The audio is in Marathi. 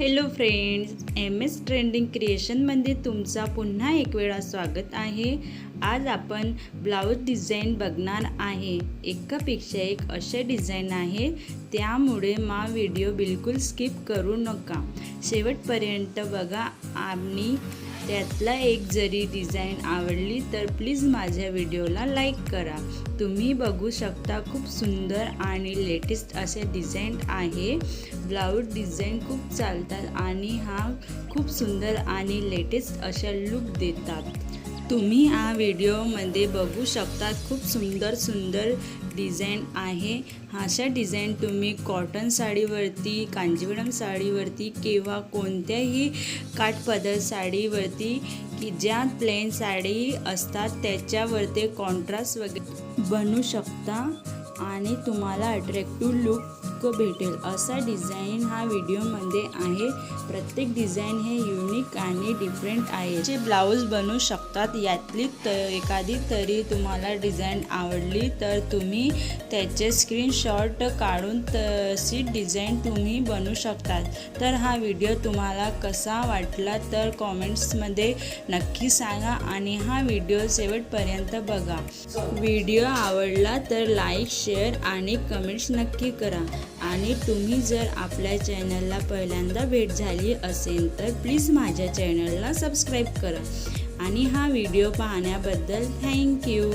Hello friends, M S trending क्रिएशनमध्ये तुमचा पुन्हा एक वेळा स्वागत आहे। आज आपण ब्लाऊज डिझाईन बघणार आहे। एकापेक्षा एक असे डिझाईन आहे, त्यामुळे व्हिडिओ बिलकुल स्किप करू नका, शेवटपर्यंत बघा। आणि त्यातला एक जरी डिझाईन आवडली तर प्लीज माझ्या व्हिडिओला लाईक करा। तुम्ही बघू शकता, खूप सुंदर आणि लेटेस्ट असे डिझाईन आहे। ब्लाऊज डिझाईन खूप चालतात आणि हा खूप सुंदर आणि लेटेस्ट अशा लुक देतात। तुम्ही हा व्हिडिओमध्ये बघू शकता, खूप सुंदर डिझाईन आहे। अशा डिझाईन तुम्ही कॉटन साडीवरती, कांजीवरम साडीवरती किंवा कोणत्याही काठपदर साडीवरती की ज्या प्लेन साडी असतात त्याच्यावरती कॉन्ट्रास्ट वगैरे बनवू शकता आणि तुम्हाला अट्रॅक्टिव्ह लुक भेटेल असा डिझाईन हा व्हिडिओमध्ये आहे। प्रत्येक डिझाईन हे युनिक आणि डिफरंट आहे। जे ब्लाऊज बनवू शकतात, यातली एखादी तरी तुम्हाला डिझाईन आवडली तर तुम्ही त्याचे स्क्रीनशॉट काढून तशी डिझाईन तुम्ही बनवू शकतात। तर हा व्हिडिओ तुम्हाला कसा वाटला तर कॉमेंट्समध्ये नक्की सांगा आणि हा व्हिडिओ शेवटपर्यंत बघा। व्हिडिओ आवडला तर लाईक, शेअर आणि कमेंट्स नक्की करा। आणि तुम्ही जर आपल्या चॅनलला पहिल्यांदा भेट झाली असेल तर प्लीज माझ्या चॅनलला सबस्क्राईब करा। आणि हा व्हिडिओ पाहण्याबद्दल थँक्यू।